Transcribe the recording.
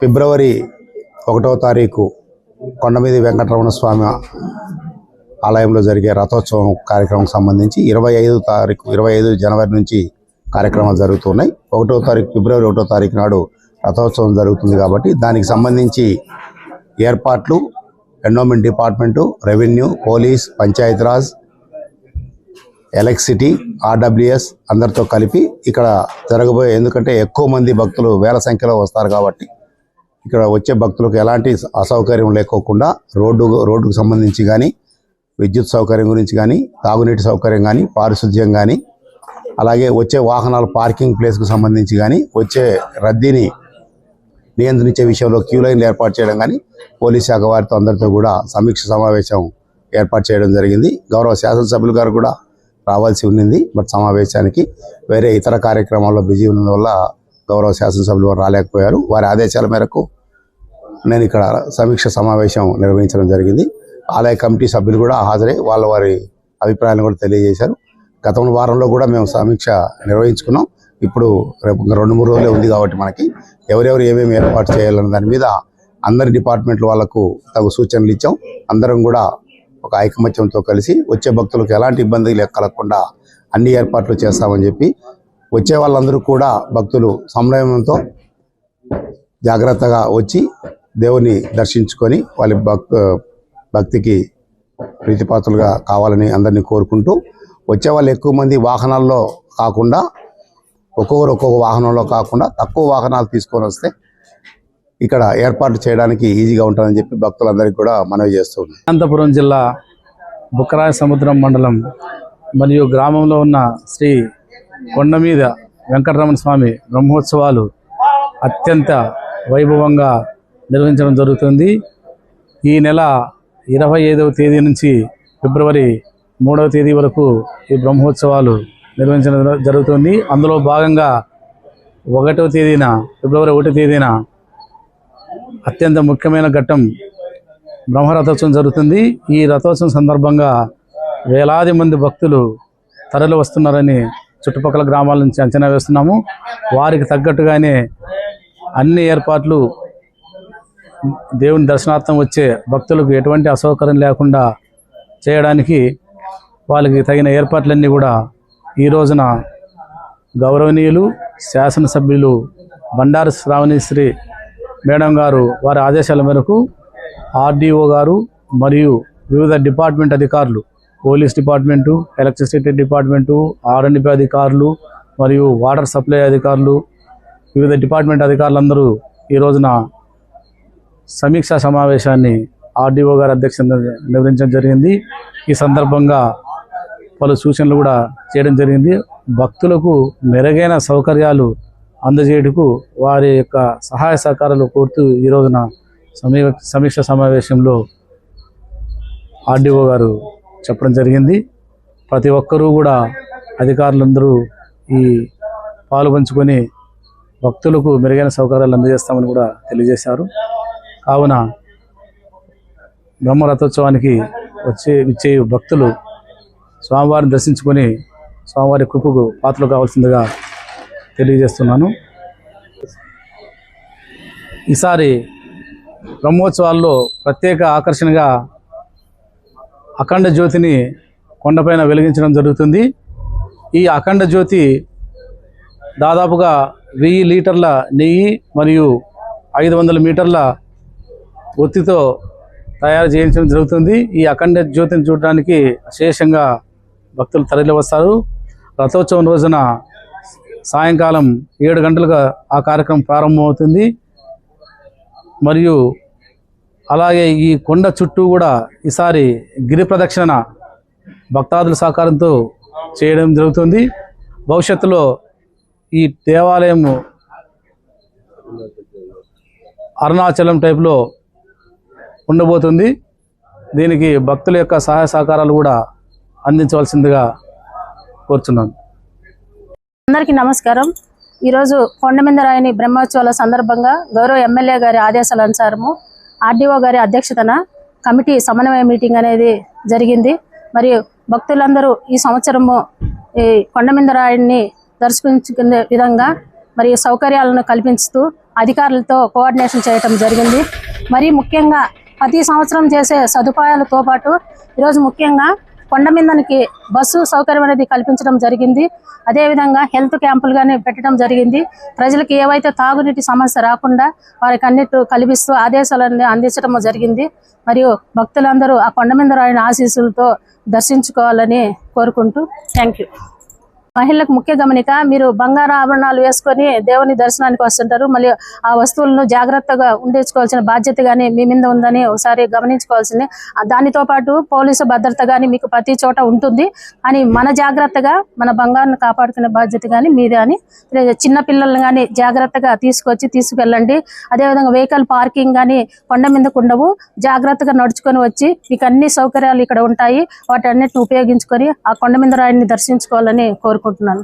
ఫిబ్రవరి 1వ తారీఖు కొండమీది వెంకటరమణ స్వామి ఆలయంలో జరిగే రథోత్సవం కార్యక్రమం సంబంధించి 25 జనవరి నుంచి కార్యక్రమాలు జరుగుతున్నాయి. ఫిబ్రవరి 1వ తారీఖు నాడు రథోత్సవం జరుగుతుంది కాబట్టి దానికి సంబంధించి ఏర్పాట్లు endowment department, revenue, police, Panchayati Raj, electricity, RWS అందరితో కలిపి ఇక్కడ జరగబోయే, ఎందుకంటే ఎక్కువ మంది భక్తులు వేల సంఖ్యలో వస్తారు కాబట్టి ఇక్కడ వచ్చే భక్తులకు ఎలాంటి అసౌకర్యం లేకోకుండా రోడ్డుకు సంబంధించి కానీ, విద్యుత్ సౌకర్యం గురించి కానీ, తాగునీటి సౌకర్యం కానీ, పారిశుద్ధ్యం కానీ, అలాగే వచ్చే వాహనాల పార్కింగ్ ప్లేస్కు సంబంధించి కానీ, వచ్చే రద్దీని నియంత్రించే విషయంలో క్యూ లైన్లు ఏర్పాటు చేయడం కానీ పోలీస్ శాఖ వారితో అందరితో కూడా సమీక్ష సమావేశం ఏర్పాటు చేయడం జరిగింది. గౌరవ శాసనసభ్యులు గారు కూడా రావాల్సి ఉన్నింది, బట్ సమావేశానికి వేరే ఇతర కార్యక్రమాల్లో బిజీ ఉన్నందువల్ల గౌరవ శాసనసభ్యులు వారు రాలేకపోయారు. వారి ఆదేశాల మేరకు నేను ఇక్కడ సమీక్ష సమావేశం నిర్వహించడం జరిగింది. ఆలయ కమిటీ సభ్యులు కూడా హాజరై వారి అభిప్రాయాలను కూడా తెలియజేశారు. గత వారంలో కూడా మేము సమీక్ష నిర్వహించుకున్నాం. ఇప్పుడు రేపు 2-3 రోజులే ఉంది కాబట్టి మనకి ఎవరెవరు ఏమేమి ఏర్పాటు చేయాలన్న దాని మీద అందరి డిపార్ట్మెంట్ల వాళ్లకు తగు సూచనలు ఇచ్చాం. అందరం కూడా ఒక ఐకమత్యంతో కలిసి వచ్చే భక్తులకు ఎలాంటి ఇబ్బందులు కలగకుండా అన్ని ఏర్పాట్లు చేస్తామని చెప్పి, వచ్చే వాళ్ళందరూ కూడా భక్తులు సంయమనంతో జాగ్రత్తగా వచ్చి దేవుని దర్శించుకొని వాళ్ళ భక్తికి ప్రీతిపాత్రులుగా కావాలని అందరినీ కోరుకుంటూ, వచ్చే వాళ్ళు ఎక్కువ మంది వాహనాల్లో కాకుండా ఒక్కొక్క వాహనంలో కాకుండా తక్కువ వాహనాలు తీసుకొని వస్తే ఇక్కడ ఏర్పాటు చేయడానికి ఈజీగా ఉంటుందని చెప్పి భక్తులందరికీ కూడా మనవి చేస్తున్నాం. అనంతపురం జిల్లా బుక్కరాయ సముద్రం మండలం మరియు గ్రామంలో ఉన్న శ్రీ కొండమీద వెంకటరమణ స్వామి బ్రహ్మోత్సవాలు అత్యంత వైభవంగా నిర్వహించడం జరుగుతుంది. ఈ నెల 25వ తేదీ నుంచి ఫిబ్రవరి 3వ తేదీ వరకు ఈ బ్రహ్మోత్సవాలు నిర్వహించడం జరుగుతుంది. అందులో భాగంగా ఫిబ్రవరి 1వ తేదీన అత్యంత ముఖ్యమైన ఘట్టం బ్రహ్మరథోత్సవం జరుగుతుంది. ఈ రథోత్సవం సందర్భంగా వేలాది మంది భక్తులు తరలి వస్తున్నారని చుట్టుపక్కల గ్రామాల నుంచి అంచనా వేస్తున్నాము. వారికి తగ్గట్టుగానే అన్ని ఏర్పాట్లు, దేవుని దర్శనార్థం వచ్చే భక్తులకు ఎటువంటి అసౌకర్యం లేకుండా చేయడానికి వాళ్ళకి తగిన ఏర్పాట్లన్నీ కూడా ఈ రోజున గౌరవనీయులు శాసనసభ్యులు బండారు శ్రావణిశ్రీ మేడం గారు వారి ఆదేశాల మేరకు ఆర్డీఓ గారు మరియు వివిధ డిపార్ట్మెంట్ అధికారులు, పోలీస్ డిపార్ట్మెంటు, ఎలక్ట్రిసిటీ డిపార్ట్మెంటు, ఆర్ఎండ్బి అధికారులు మరియు వాటర్ సప్లై అధికారులు, వివిధ డిపార్ట్మెంట్ అధికారులందరూ ఈ రోజున సమీక్షా సమావేశాన్ని ఆర్డీఓ గారి అధ్యక్షతన నిర్వహించడం జరిగింది. ఈ సందర్భంగా పలు సూచనలు కూడా చేయడం జరిగింది. భక్తులకు మెరుగైన సౌకర్యాలు అందజేయటకు వారి యొక్క సహాయ సహకారాలు కోరుతూ ఈ రోజున సమీక్ష సమావేశంలో ఆర్డీఓ గారు చెప్పడం జరిగింది. ప్రతి ఒక్కరూ కూడా అధికారులందరూ ఈ పాలు పంచుకొని భక్తులకు మెరుగైన సౌకర్యాలు అందజేస్తామని కూడా తెలియజేశారు. కావున బ్రహ్మరథోత్సవానికి విచ్చే భక్తులు స్వామివారిని దర్శించుకొని స్వామివారి కృపకు పాత్రలు కావాల్సిందిగా తెలియజేస్తున్నాను. ఈసారి బ్రహ్మోత్సవాల్లో ప్రత్యేక ఆకర్షణగా అఖండ జ్యోతిని కొండపైన వెలిగించడం జరుగుతుంది. ఈ అఖండ జ్యోతి దాదాపుగా 1000 లీటర్ల నెయ్యి మరియు 500 మీటర్ల ఒత్తితో తయారు చేయించడం జరుగుతుంది. ఈ అఖండ జ్యోతిని చూడడానికి అశేషంగా భక్తులు తరలి వస్తారు. రథోత్సవం రోజున సాయంకాలం 7 గంటలుగా ఆ కార్యక్రమం ప్రారంభమవుతుంది. మరియు అలాగే ఈ కొండ చుట్టూ కూడా ఈసారి గిరి ప్రదక్షిణ భక్తాదుల సహకారంతో చేయడం జరుగుతుంది. భవిష్యత్తులో ఈ దేవాలయం అరుణాచలం టైప్లో ఉండబోతుంది. దీనికి భక్తుల యొక్క సహాయ సహకారాలు కూడా అందించవలసిందిగా కోరుచున్నాను. అందరికీ నమస్కారం. ఈరోజు కొండమీదరాయని బ్రహ్మోత్సవాల సందర్భంగా గౌరవ ఎమ్మెల్యే గారి ఆదేశాల అనుసారము ఆర్డీఓ గారి అధ్యక్షతన కమిటీ సమన్వయ మీటింగ్ అనేది జరిగింది. మరియు భక్తులందరూ ఈ సంవత్సరము ఈ కొండమీదరాయని దర్శించుకునే విధంగా మరియు సౌకర్యాలను కల్పిస్తూ అధికారులతో కోఆర్డినేషన్ చేయటం జరిగింది. మరి ముఖ్యంగా ప్రతి సంవత్సరం చేసే సదుపాయాలతో పాటు ఈరోజు ముఖ్యంగా కొండమిందనికి బస్సు సౌకర్యం అనేది కల్పించడం జరిగింది. అదేవిధంగా హెల్త్ క్యాంపులు కానీ పెట్టడం జరిగింది. ప్రజలకు ఏవైతే తాగునీటి సమస్య రాకుండా వారికి అన్నిటి కల్పిస్తూ ఆదేశాలన్నీ అందించడం జరిగింది. మరియు భక్తులందరూ ఆ కొండమిందరాయని ఆశీస్సులతో దర్శించుకోవాలని కోరుకుంటూ థ్యాంక్ యూ. మహిళలకు ముఖ్య గమనిక, మీరు బంగారు ఆభరణాలు వేసుకొని దేవుని దర్శనానికి వస్తుంటారు. మళ్ళీ ఆ వస్తువులను జాగ్రత్తగా ఉండించుకోవాల్సిన బాధ్యత కానీ మీ మీద ఉందని ఒకసారి గమనించుకోవాల్సింది. దానితో పాటు పోలీసు భద్రత కానీ మీకు ప్రతి చోట ఉంటుంది. కానీ మన జాగ్రత్తగా మన బంగారును కాపాడుకునే బాధ్యత కానీ మీదే అని చిన్న పిల్లల్ని కానీ జాగ్రత్తగా తీసుకెళ్ళండి. అదేవిధంగా వెహికల్ పార్కింగ్ కానీ కొండ మీదకు ఉండవు. జాగ్రత్తగా నడుచుకొని వచ్చి మీకు అన్ని సౌకర్యాలు ఇక్కడ ఉంటాయి. వాటన్నిటిని ఉపయోగించుకొని ఆ కొండమిందరాయన్ని దర్శించుకోవాలని కోరుకుంటున్నాను.